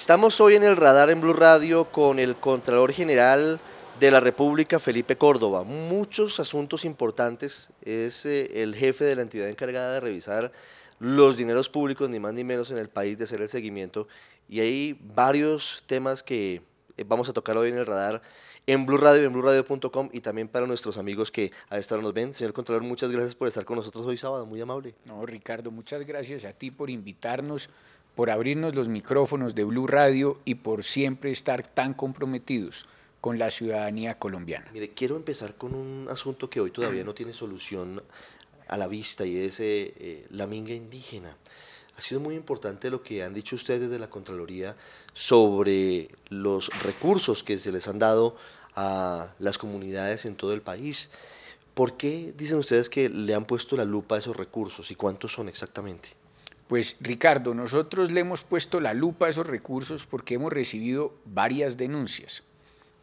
Estamos hoy en el radar en Blue Radio con el Contralor General de la República, Felipe Córdoba. Muchos asuntos importantes, es el jefe de la entidad encargada de revisar los dineros públicos, ni más ni menos en el país, de hacer el seguimiento. Y hay varios temas que vamos a tocar hoy en el radar en Blue Radio, en bluradio.com, y también para nuestros amigos que a esta hora nos ven. Señor Contralor, muchas gracias por estar con nosotros hoy sábado, muy amable. No, Ricardo, muchas gracias a ti por invitarnos, por abrirnos los micrófonos de Blue Radio y por siempre estar tan comprometidos con la ciudadanía colombiana. Mire, quiero empezar con un asunto que hoy todavía no tiene solución a la vista, y es la minga indígena. Ha sido muy importante lo que han dicho ustedes desde la Contraloría sobre los recursos que se les han dado a las comunidades en todo el país. ¿Por qué dicen ustedes que le han puesto la lupa a esos recursos y cuántos son exactamente? Pues Ricardo, nosotros le hemos puesto la lupa a esos recursos porque hemos recibido varias denuncias,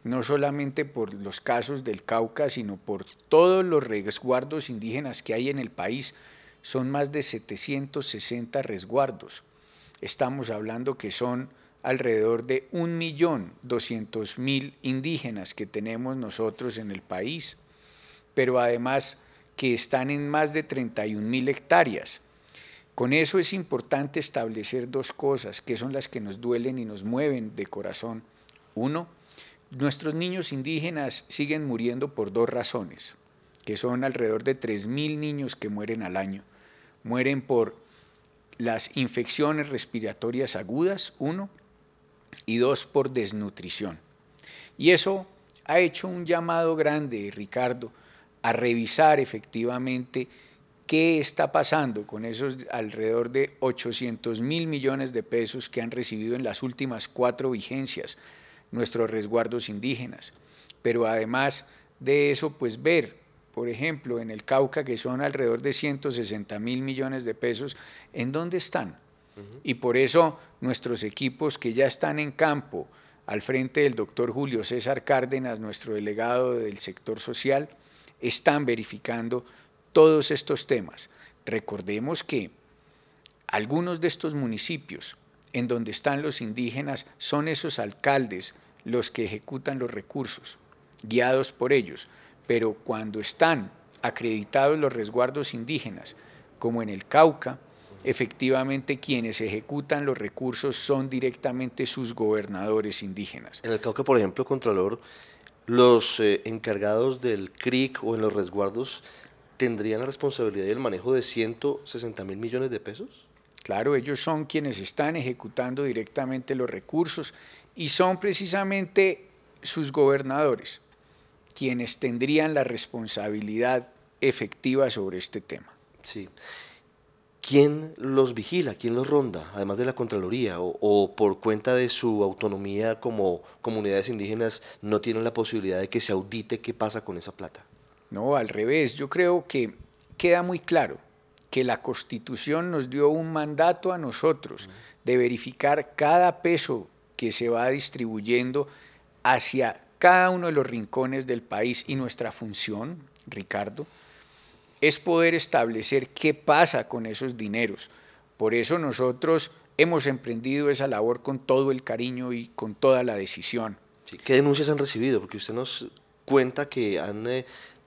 no solamente por los casos del Cauca, sino por todos los resguardos indígenas que hay en el país. Son más de 760 resguardos. Estamos hablando que son alrededor de 1.200.000 indígenas que tenemos nosotros en el país, pero además que están en más de 31.000 hectáreas. Con eso es importante establecer dos cosas que son las que nos duelen y nos mueven de corazón. Uno, nuestros niños indígenas siguen muriendo por dos razones, que son alrededor de 3.000 niños que mueren al año. Mueren por las infecciones respiratorias agudas, uno, y dos, por desnutrición. Y eso ha hecho un llamado grande, Ricardo, a revisar efectivamente qué está pasando con esos alrededor de 800.000 millones de pesos que han recibido en las últimas 4 vigencias nuestros resguardos indígenas. Pero además de eso, pues ver, por ejemplo, en el Cauca, que son alrededor de 160.000 millones de pesos, ¿en dónde están? Y por eso nuestros equipos que ya están en campo, al frente del doctor Julio César Cárdenas, nuestro delegado del sector social, están verificando todos estos temas. Recordemos que algunos de estos municipios en donde están los indígenas son esos alcaldes los que ejecutan los recursos, guiados por ellos, pero cuando están acreditados los resguardos indígenas, como en el Cauca, efectivamente quienes ejecutan los recursos son directamente sus gobernadores indígenas. En el Cauca, por ejemplo, Contralor, los encargados del CRIC o en los resguardos tendrían la responsabilidad del manejo de 160.000 millones de pesos. Claro, ellos son quienes están ejecutando directamente los recursos y son precisamente sus gobernadores quienes tendrían la responsabilidad efectiva sobre este tema. Sí. ¿Quién los vigila? ¿Quién los ronda? Además de la Contraloría, o por cuenta de su autonomía como comunidades indígenas, no tienen la posibilidad de que se audite qué pasa con esa plata. No, al revés, yo creo que queda muy claro que la Constitución nos dio un mandato a nosotros de verificar cada peso que se va distribuyendo hacia cada uno de los rincones del país, y nuestra función, Ricardo, es poder establecer qué pasa con esos dineros. Por eso nosotros hemos emprendido esa labor con todo el cariño y con toda la decisión. Sí. ¿Qué denuncias han recibido? Porque usted nos cuenta que han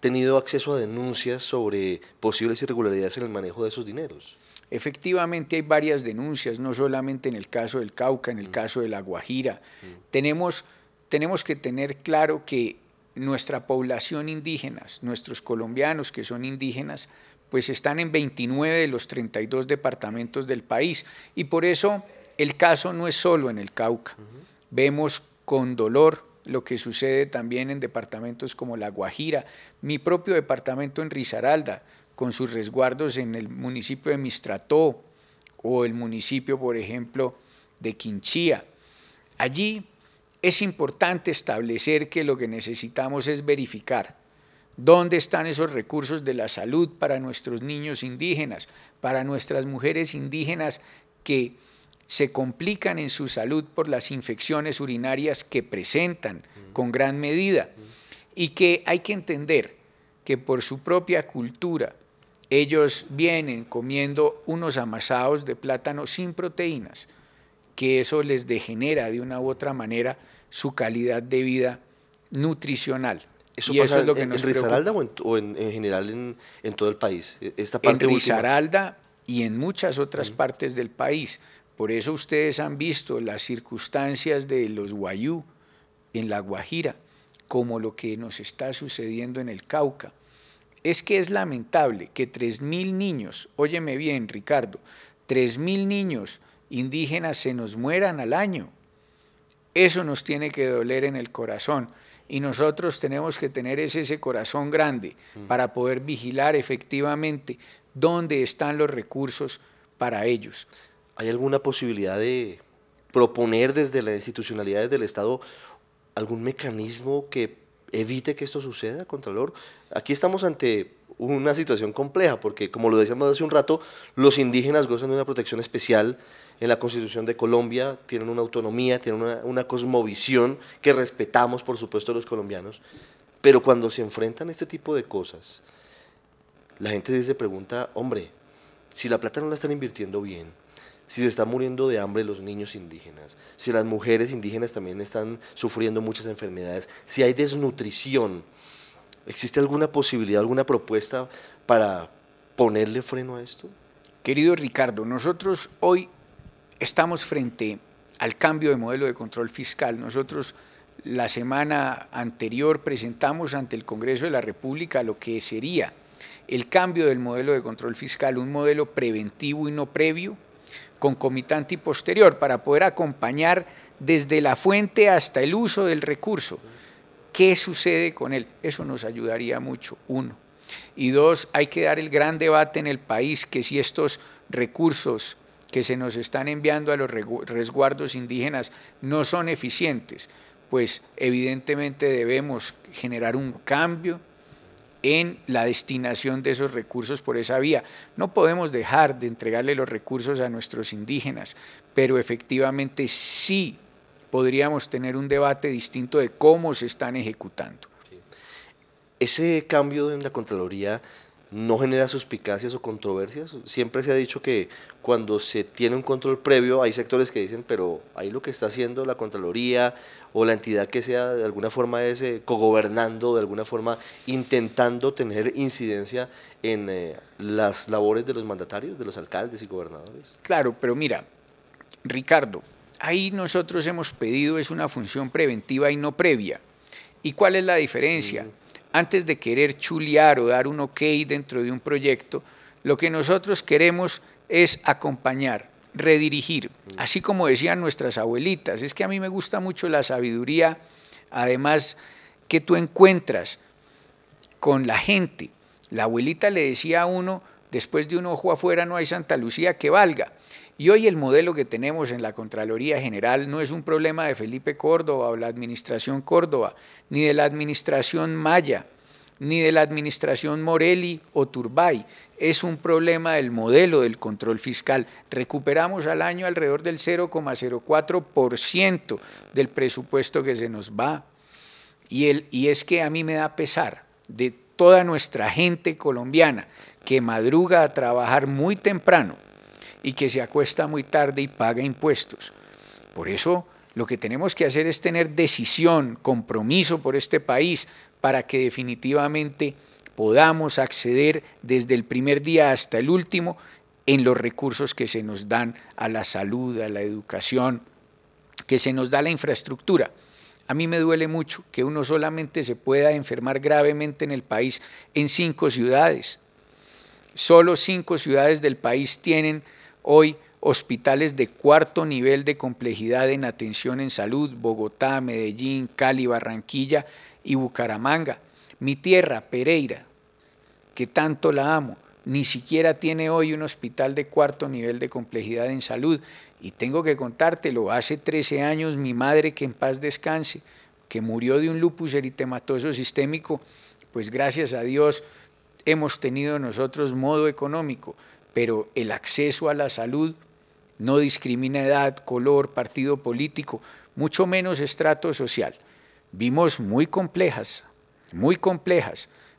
tenido acceso a denuncias sobre posibles irregularidades en el manejo de esos dineros. Efectivamente hay varias denuncias, no solamente en el caso del Cauca, en el caso de La Guajira. Tenemos que tener claro que nuestra población indígena, nuestros colombianos que son indígenas, pues están en 29 de los 32 departamentos del país, y por eso el caso no es solo en el Cauca. Vemos con dolor lo que sucede también en departamentos como La Guajira, mi propio departamento en Risaralda, con sus resguardos en el municipio de Mistrató o el municipio, por ejemplo, de Quinchía. Allí es importante establecer que lo que necesitamos es verificar dónde están esos recursos de la salud para nuestros niños indígenas, para nuestras mujeres indígenas que se complican en su salud por las infecciones urinarias que presentan con gran medida, y que hay que entender que por su propia cultura ellos vienen comiendo unos amasados de plátano sin proteínas, que eso les degenera de una u otra manera su calidad de vida nutricional. ¿Eso y pasa eso es lo que en nos Risaralda preocupa. o en general en todo el país? Esta En parte última. Risaralda y en muchas otras partes del país. Por eso ustedes han visto las circunstancias de los Wayuu en La Guajira, como lo que nos está sucediendo en el Cauca. Es que es lamentable que 3.000 niños, óyeme bien Ricardo, 3.000 niños indígenas se nos mueran al año. Eso nos tiene que doler en el corazón y nosotros tenemos que tener ese corazón grande para poder vigilar efectivamente dónde están los recursos para ellos. ¿Hay alguna posibilidad de proponer desde la institucionalidad del Estado algún mecanismo que evite que esto suceda, Contralor? Aquí estamos ante una situación compleja, porque como lo decíamos hace un rato, los indígenas gozan de una protección especial en la Constitución de Colombia, tienen una autonomía, tienen una cosmovisión que respetamos, por supuesto, los colombianos, pero cuando se enfrentan a este tipo de cosas, la gente se pregunta, hombre, si la plata no la están invirtiendo bien, si se están muriendo de hambre los niños indígenas, si las mujeres indígenas también están sufriendo muchas enfermedades, si hay desnutrición, ¿existe alguna posibilidad, alguna propuesta para ponerle freno a esto? Querido Ricardo, nosotros hoy estamos frente al cambio de modelo de control fiscal. Nosotros la semana anterior presentamos ante el Congreso de la República lo que sería el cambio del modelo de control fiscal, un modelo preventivo y no previo, concomitante y posterior, para poder acompañar desde la fuente hasta el uso del recurso. ¿Qué sucede con él? Eso nos ayudaría mucho, uno. Y dos, hay que dar el gran debate en el país que si estos recursos que se nos están enviando a los resguardos indígenas no son eficientes, pues evidentemente debemos generar un cambio en la destinación de esos recursos por esa vía. No podemos dejar de entregarle los recursos a nuestros indígenas, pero efectivamente sí podríamos tener un debate distinto de cómo se están ejecutando. Sí. ¿Ese cambio en la Contraloría no genera suspicacias o controversias? Siempre se ha dicho que cuando se tiene un control previo hay sectores que dicen, pero ahí lo que está haciendo la Contraloría o la entidad que sea de alguna forma es cogobernando, de alguna forma intentando tener incidencia en las labores de los mandatarios, de los alcaldes y gobernadores. Claro, pero mira, Ricardo, ahí nosotros hemos pedido es una función preventiva y no previa. ¿Y cuál es la diferencia? Antes de querer chulear o dar un ok dentro de un proyecto, lo que nosotros queremos es acompañar, redirigir, así como decían nuestras abuelitas. Es que a mí me gusta mucho la sabiduría, además, que tú encuentras con la gente. La abuelita le decía a uno, después de un ojo afuera no hay Santa Lucía que valga. Y hoy el modelo que tenemos en la Contraloría General no es un problema de Felipe Córdoba o la administración Córdoba, ni de la administración Maya, ni de la administración Morelli o Turbay. Es un problema del modelo del control fiscal. Recuperamos al año alrededor del 0,04% del presupuesto que se nos va. Y es que a mí me da pesar de toda nuestra gente colombiana que madruga a trabajar muy temprano y que se acuesta muy tarde y paga impuestos. Por eso lo que tenemos que hacer es tener decisión, compromiso por este país para que definitivamente podamos acceder desde el primer día hasta el último en los recursos que se nos dan a la salud, a la educación, que se nos da a la infraestructura. A mí me duele mucho que uno solamente se pueda enfermar gravemente en el país en 5 ciudades. Solo 5 ciudades del país tienen hoy hospitales de 4º nivel de complejidad en atención en salud: Bogotá, Medellín, Cali, Barranquilla y Bucaramanga. Mi tierra, Pereira, que tanto la amo, ni siquiera tiene hoy un hospital de 4º nivel de complejidad en salud. Y tengo que contártelo, hace 13 años mi madre, que en paz descanse, que murió de un lupus eritematoso sistémico, pues gracias a Dios hemos tenido nosotros modo económico, pero el acceso a la salud no discrimina edad, color, partido político, mucho menos estrato social. Vimos muy complejas,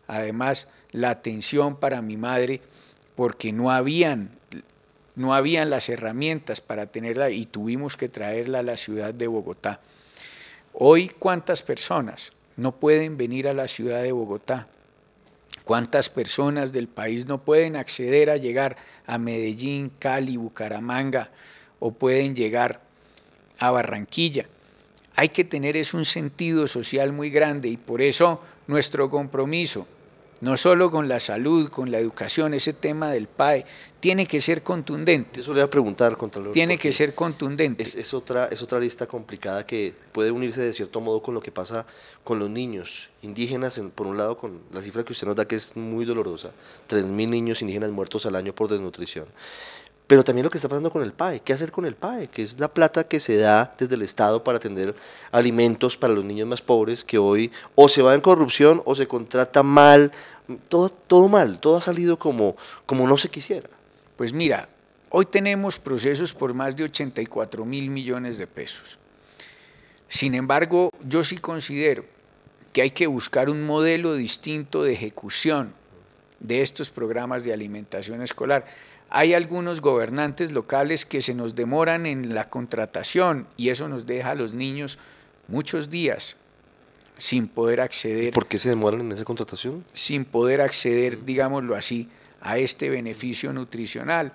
además la atención para mi madre, porque no habían no habían las herramientas para tenerla y tuvimos que traerla a la ciudad de Bogotá. Hoy, ¿cuántas personas no pueden venir a la ciudad de Bogotá? ¿Cuántas personas del país no pueden acceder a llegar a Medellín, Cali, Bucaramanga o pueden llegar a Barranquilla? Hay que tener un sentido social muy grande y por eso nuestro compromiso, no solo con la salud, con la educación, ese tema del PAE, tiene que ser contundente. Eso le voy a preguntar, Contralor. Tiene que ser contundente. Es otra lista complicada que puede unirse de cierto modo con lo que pasa con los niños indígenas, por un lado con la cifra que usted nos da que es muy dolorosa, 3.000 niños indígenas muertos al año por desnutrición. Pero también lo que está pasando con el PAE, ¿qué hacer con el PAE? Que es la plata que se da desde el Estado para atender alimentos para los niños más pobres, que hoy o se va en corrupción o se contrata mal, todo mal, todo ha salido como no se quisiera. Pues mira, hoy tenemos procesos por más de 84.000 millones de pesos. Sin embargo, yo sí considero que hay que buscar un modelo distinto de ejecución de estos programas de alimentación escolar. Hay algunos gobernantes locales que se nos demoran en la contratación y eso nos deja a los niños muchos días sin poder acceder. ¿Por qué se demoran en esa contratación? Sin poder acceder, digámoslo así, a este beneficio nutricional.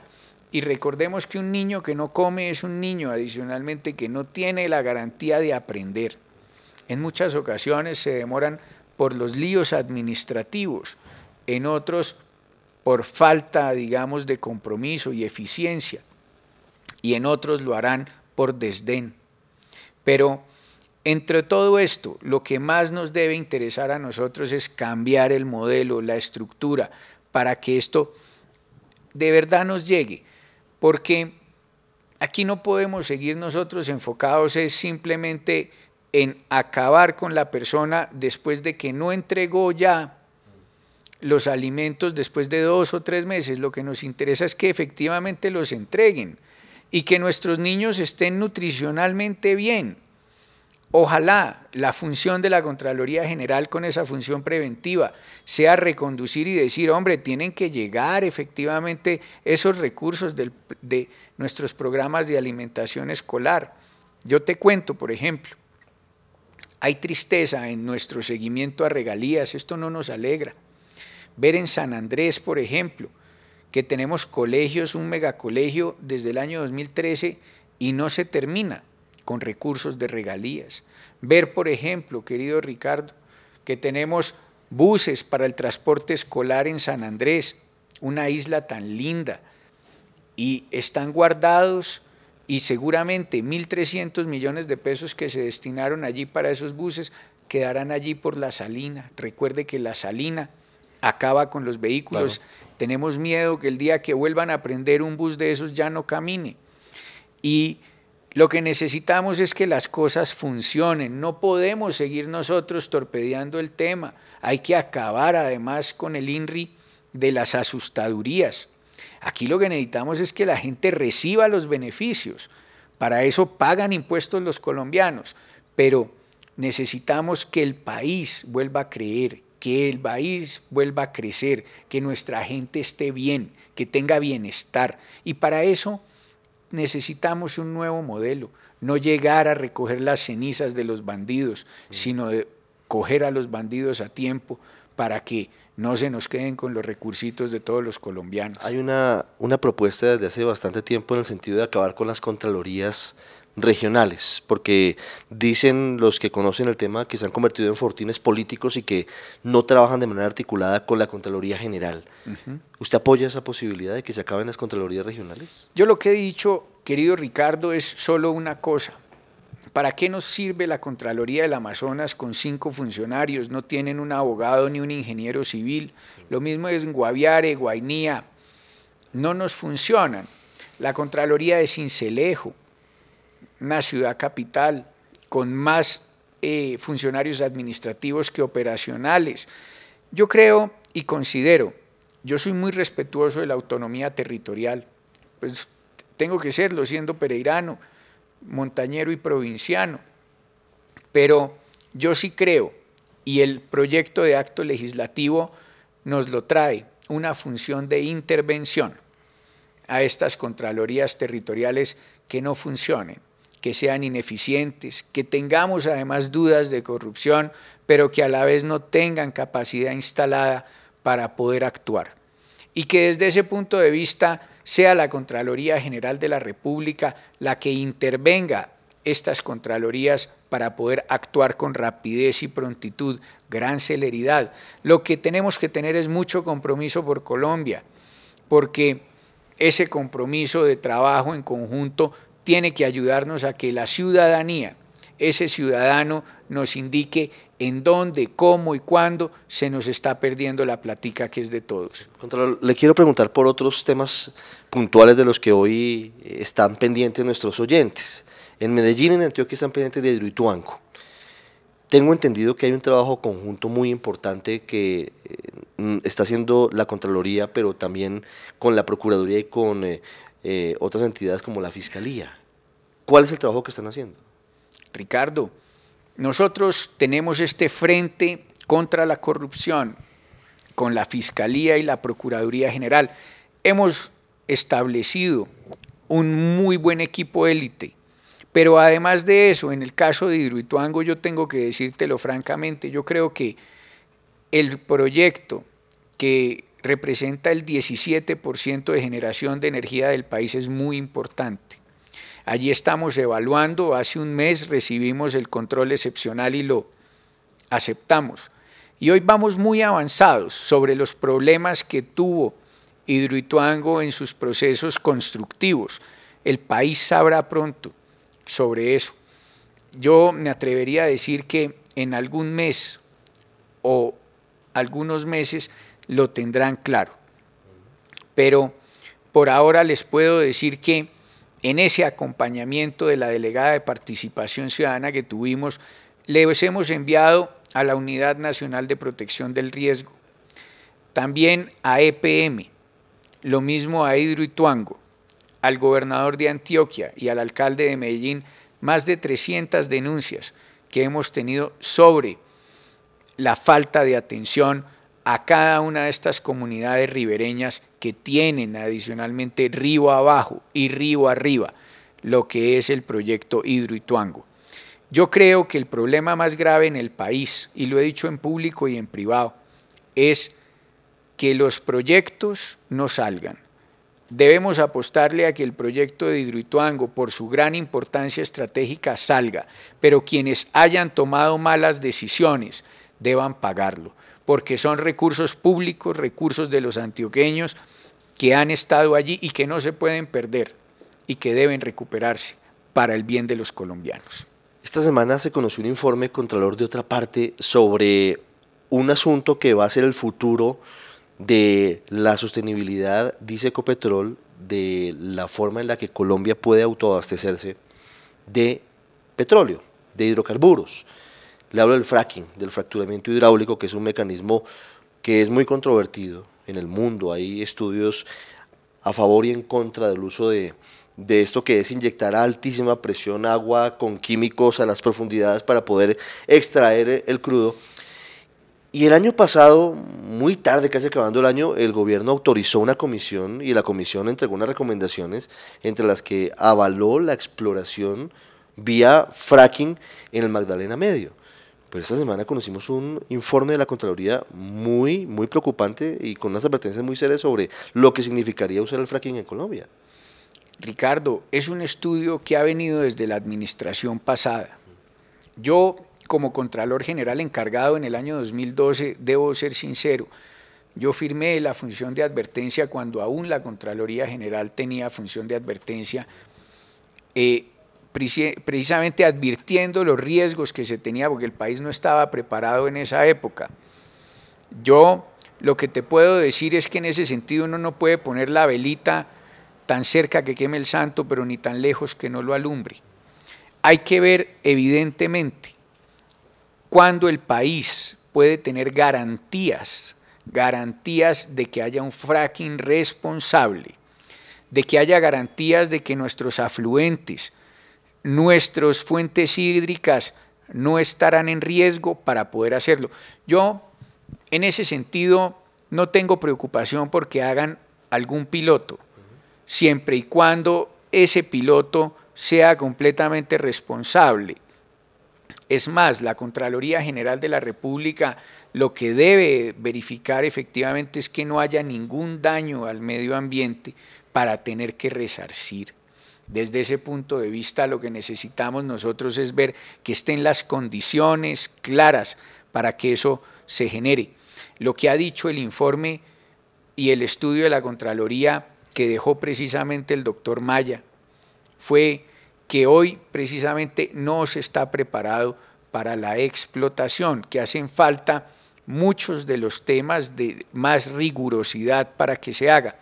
Y recordemos que un niño que no come es un niño adicionalmente que no tiene la garantía de aprender. En muchas ocasiones se demoran por los líos administrativos, en otros por falta, digamos, de compromiso y eficiencia, y en otros lo harán por desdén. Pero entre todo esto, lo que más nos debe interesar a nosotros es cambiar el modelo, la estructura, para que esto de verdad nos llegue, porque aquí no podemos seguir nosotros enfocados simplemente en acabar con la persona después de que no entregó ya los alimentos después de 2 o 3 meses. Lo que nos interesa es que efectivamente los entreguen y que nuestros niños estén nutricionalmente bien. Ojalá la función de la Contraloría General con esa función preventiva sea reconducir y decir, hombre, tienen que llegar efectivamente esos recursos de nuestros programas de alimentación escolar. Yo te cuento, por ejemplo, hay tristeza en nuestro seguimiento a regalías, esto no nos alegra. Ver en San Andrés, por ejemplo, que tenemos colegios, un megacolegio desde el año 2013 y no se termina con recursos de regalías. Ver, por ejemplo, querido Ricardo, que tenemos buses para el transporte escolar en San Andrés, una isla tan linda, y están guardados y seguramente 1.300 millones de pesos que se destinaron allí para esos buses quedarán allí por la salina. Recuerde que la salina acaba con los vehículos, claro. Tenemos miedo que el día que vuelvan a prender un bus de esos ya no camine. Y lo que necesitamos es que las cosas funcionen, no podemos seguir nosotros torpedeando el tema, hay que acabar además con el INRI de las asustadurías. Aquí lo que necesitamos es que la gente reciba los beneficios, para eso pagan impuestos los colombianos, pero necesitamos que el país vuelva a creer, que el país vuelva a crecer, que nuestra gente esté bien, que tenga bienestar, y para eso necesitamos un nuevo modelo, no llegar a recoger las cenizas de los bandidos, sino de coger a los bandidos a tiempo para que no se nos queden con los recursitos de todos los colombianos. Hay una propuesta desde hace bastante tiempo en el sentido de acabar con las contralorías regionales, porque dicen los que conocen el tema que se han convertido en fortines políticos y que no trabajan de manera articulada con la Contraloría General. ¿Usted apoya esa posibilidad de que se acaben las contralorías regionales? Yo lo que he dicho, querido Ricardo, es solo una cosa. ¿Para qué nos sirve la Contraloría del Amazonas con 5 funcionarios? No tienen un abogado ni un ingeniero civil. Lo mismo es en Guaviare, Guainía. No nos funcionan. La Contraloría de Sincelejo, una ciudad capital con más funcionarios administrativos que operacionales. Yo creo y considero, yo soy muy respetuoso de la autonomía territorial, pues tengo que serlo siendo pereirano, montañero y provinciano, pero yo sí creo, y el proyecto de acto legislativo nos lo trae, una función de intervención. a estas contralorías territoriales que no funcionen, que sean ineficientes, que tengamos además dudas de corrupción, pero que a la vez no tengan capacidad instalada para poder actuar. Y que desde ese punto de vista sea la Contraloría General de la República la que intervenga estas contralorías para poder actuar con rapidez y prontitud, gran celeridad. Lo que tenemos que tener es mucho compromiso por Colombia, porque ese compromiso de trabajo en conjunto tiene que ayudarnos a que la ciudadanía, ese ciudadano, nos indique en dónde, cómo y cuándo se nos está perdiendo la platica que es de todos. Contralor, le quiero preguntar por otros temas puntuales de los que hoy están pendientes nuestros oyentes. En Medellín, en Antioquia, están pendientes de Hidroituango. Tengo entendido que hay un trabajo conjunto muy importante que está haciendo la Contraloría, pero también con la Procuraduría y con otras entidades como la Fiscalía. ¿Cuál es el trabajo que están haciendo? Ricardo, nosotros tenemos este frente contra la corrupción con la Fiscalía y la Procuraduría General. Hemos establecido un muy buen equipo élite, pero además de eso, en el caso de Hidroituango, yo tengo que decírtelo francamente, yo creo que el proyecto que representa el 17% de generación de energía del país es muy importante. Allí estamos evaluando, hace un mes recibimos el control excepcional y lo aceptamos. Y hoy vamos muy avanzados sobre los problemas que tuvo Hidroituango en sus procesos constructivos. El país sabrá pronto sobre eso. Yo me atrevería a decir que en algún mes o algunos meses lo tendrán claro. Pero por ahora les puedo decir que en ese acompañamiento de la delegada de Participación Ciudadana que tuvimos, les hemos enviado a la Unidad Nacional de Protección del Riesgo, también a EPM, lo mismo a Hidroituango, al gobernador de Antioquia y al alcalde de Medellín, más de 300 denuncias que hemos tenido sobre la falta de atención a cada una de estas comunidades ribereñas que tienen adicionalmente río abajo y río arriba lo que es el proyecto Hidroituango. Yo creo que el problema más grave en el país, y lo he dicho en público y en privado, es que los proyectos no salgan. Debemos apostarle a que el proyecto de Hidroituango, por su gran importancia estratégica, salga, pero quienes hayan tomado malas decisiones deban pagarlo, porque son recursos públicos, recursos de los antioqueños que han estado allí y que no se pueden perder y que deben recuperarse para el bien de los colombianos. Esta semana se conoció un informe contralor de otra parte sobre un asunto que va a ser el futuro de la sostenibilidad, dice Ecopetrol, de la forma en la que Colombia puede autoabastecerse de petróleo, de hidrocarburos. Le hablo del fracking, del fracturamiento hidráulico, que es un mecanismo que es muy controvertido en el mundo. Hay estudios a favor y en contra del uso de esto, que es inyectar a altísima presión agua con químicos a las profundidades para poder extraer el crudo. Y el año pasado, muy tarde, casi acabando el año, el gobierno autorizó una comisión y la comisión entregó unas recomendaciones entre las que avaló la exploración vía fracking en el Magdalena Medio. Pero esta semana conocimos un informe de la Contraloría muy preocupante y con unas advertencias muy serias sobre lo que significaría usar el fracking en Colombia. Ricardo, es un estudio que ha venido desde la administración pasada. Yo, como Contralor General encargado en el año 2012, debo ser sincero, yo firmé la función de advertencia cuando aún la Contraloría General tenía función de advertencia, precisamente advirtiendo los riesgos que se tenía porque el país no estaba preparado en esa época. Yo lo que te puedo decir es que en ese sentido uno no puede poner la velita tan cerca que queme el santo, pero ni tan lejos que no lo alumbre. Hay que ver evidentemente cuándo el país puede tener garantías de que haya un fracking responsable, de que haya garantías de que nuestros afluentes, nuestras fuentes hídricas no estarán en riesgo para poder hacerlo. Yo, en ese sentido, no tengo preocupación porque hagan algún piloto, siempre y cuando ese piloto sea completamente responsable. Es más, la Contraloría General de la República lo que debe verificar efectivamente es que no haya ningún daño al medio ambiente para tener que resarcir. Desde ese punto de vista, lo que necesitamos nosotros es ver que estén las condiciones claras para que eso se genere. Lo que ha dicho el informe y el estudio de la Contraloría que dejó precisamente el doctor Maya fue que hoy precisamente no se está preparado para la explotación, que hacen falta muchos de los temas de más rigurosidad para que se haga.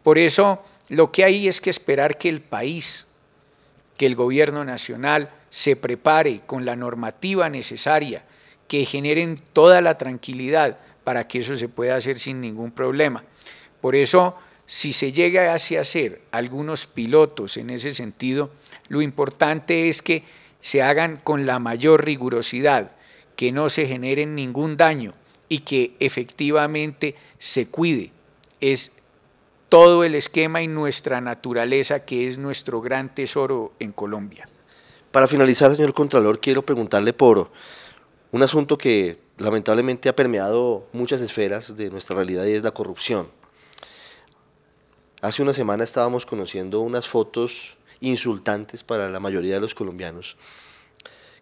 Por eso lo que hay es que esperar que el país, que el gobierno nacional se prepare con la normativa necesaria, que generen toda la tranquilidad para que eso se pueda hacer sin ningún problema. Por eso, si se llega a hacer algunos pilotos en ese sentido, lo importante es que se hagan con la mayor rigurosidad, que no se genere ningún daño y que efectivamente se cuide. Es todo el esquema y nuestra naturaleza, que es nuestro gran tesoro en Colombia. Para finalizar, señor Contralor, quiero preguntarle por un asunto que lamentablemente ha permeado muchas esferas de nuestra realidad y es la corrupción. Hace una semana estábamos conociendo unas fotos insultantes para la mayoría de los colombianos,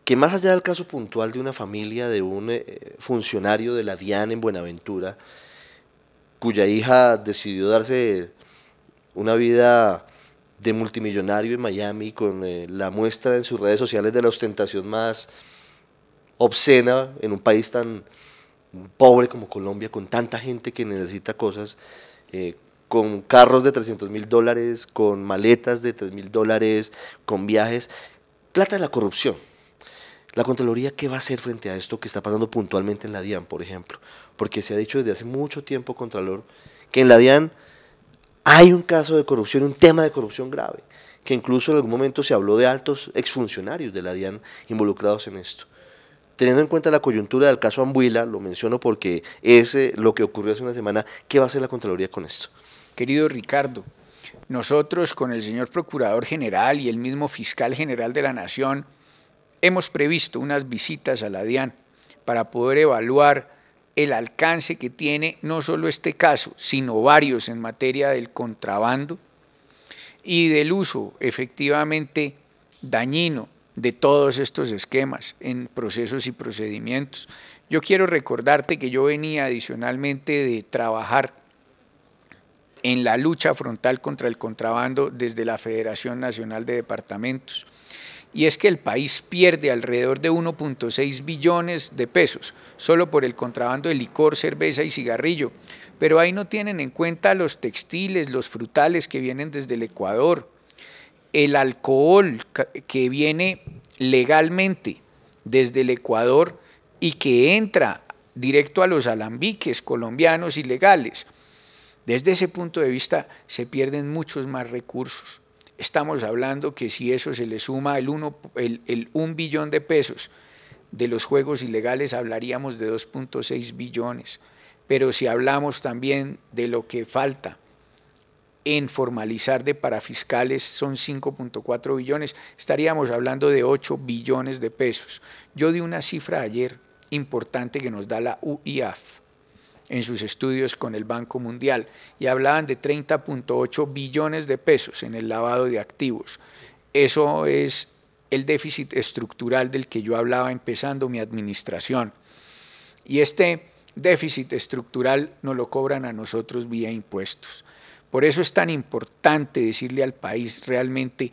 que más allá del caso puntual de una familia de un funcionario de la DIAN en Buenaventura, cuya hija decidió darse una vida de multimillonario en Miami con la muestra en sus redes sociales de la ostentación más obscena en un país tan pobre como Colombia, con tanta gente que necesita cosas, con carros de $300.000, con maletas de $3.000, con viajes, plata de la corrupción. La Contraloría, ¿qué va a hacer frente a esto que está pasando puntualmente en la DIAN, por ejemplo? Porque se ha dicho desde hace mucho tiempo, Contralor, que en la DIAN hay un caso de corrupción, un tema de corrupción grave, que incluso en algún momento se habló de altos exfuncionarios de la DIAN involucrados en esto. Teniendo en cuenta la coyuntura del caso Ambuila, lo menciono porque es lo que ocurrió hace una semana, ¿qué va a hacer la Contraloría con esto? Querido Ricardo, nosotros con el señor Procurador General y el mismo Fiscal General de la Nación hemos previsto unas visitas a la DIAN para poder evaluar el alcance que tiene no solo este caso, sino varios en materia del contrabando y del uso efectivamente dañino de todos estos esquemas en procesos y procedimientos. Yo quiero recordarte que yo venía adicionalmente de trabajar en la lucha frontal contra el contrabando desde la Federación Nacional de Departamentos. Y es que el país pierde alrededor de 1.6 billones de pesos solo por el contrabando de licor, cerveza y cigarrillo, pero ahí no tienen en cuenta los textiles, los frutales que vienen desde el Ecuador, el alcohol que viene legalmente desde el Ecuador y que entra directo a los alambiques colombianos ilegales. Desde ese punto de vista se pierden muchos más recursos. Estamos hablando que si eso se le suma el 1 billón de pesos de los juegos ilegales, hablaríamos de 2.6 billones. Pero si hablamos también de lo que falta en formalizar de parafiscales, son 5.4 billones, estaríamos hablando de 8 billones de pesos. Yo di una cifra ayer importante que nos da la UIAF en sus estudios con el Banco Mundial y hablaban de 30.8 billones de pesos en el lavado de activos. Eso es el déficit estructural del que yo hablaba empezando mi administración. Y este déficit estructural nos lo cobran a nosotros vía impuestos. Por eso es tan importante decirle al país realmente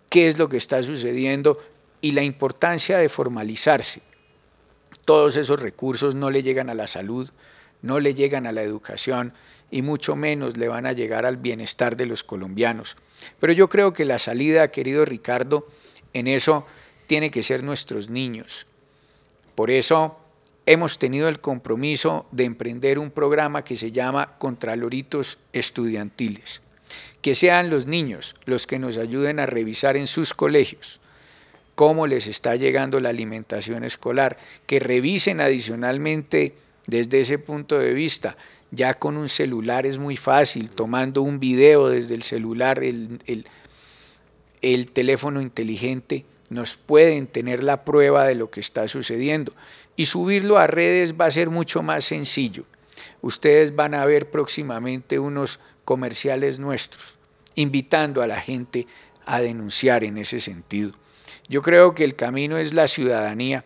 qué es lo que está sucediendo y la importancia de formalizarse. Todos esos recursos no le llegan a la salud, no le llegan a la educación y mucho menos le van a llegar al bienestar de los colombianos. Pero yo creo que la salida, querido Ricardo, en eso tiene que ser nuestros niños. Por eso hemos tenido el compromiso de emprender un programa que se llama Contraloritos Estudiantiles. Que sean los niños los que nos ayuden a revisar en sus colegios cómo les está llegando la alimentación escolar, que revisen adicionalmente desde ese punto de vista. ya con un celular es muy fácil, tomando un video desde el celular, el teléfono inteligente, nos pueden tener la prueba de lo que está sucediendo. Y subirlo a redes va a ser mucho más sencillo. Ustedes van a ver próximamente unos comerciales nuestros, invitando a la gente a denunciar en ese sentido. Yo creo que el camino es la ciudadanía.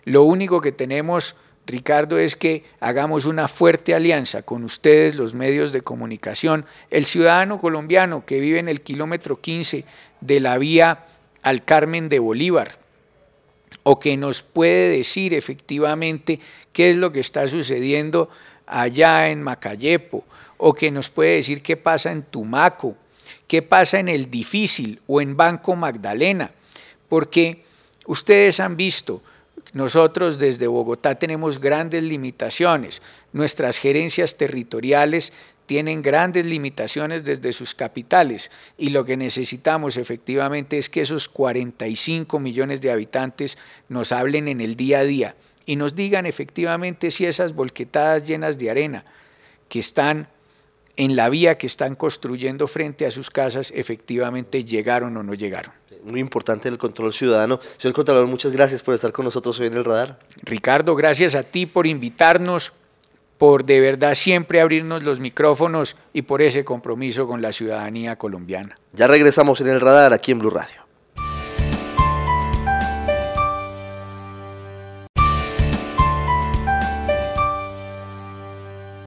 Lo único que tenemos, Ricardo, es que hagamos una fuerte alianza con ustedes, los medios de comunicación, el ciudadano colombiano que vive en el kilómetro 15 de la vía al Carmen de Bolívar, o que nos puede decir efectivamente qué es lo que está sucediendo allá en Macayepo, o que nos puede decir qué pasa en Tumaco, qué pasa en El Difícil o en Banco Magdalena, porque ustedes han visto, nosotros desde Bogotá tenemos grandes limitaciones, nuestras gerencias territoriales tienen grandes limitaciones desde sus capitales y lo que necesitamos efectivamente es que esos 45 millones de habitantes nos hablen en el día a día y nos digan efectivamente si esas volquetadas llenas de arena que están en la vía que están construyendo frente a sus casas efectivamente llegaron o no llegaron. Muy importante el control ciudadano. Señor Contralor, muchas gracias por estar con nosotros hoy en el radar. Ricardo, gracias a ti por invitarnos, por de verdad siempre abrirnos los micrófonos y por ese compromiso con la ciudadanía colombiana. Ya regresamos en el radar aquí en Blue Radio.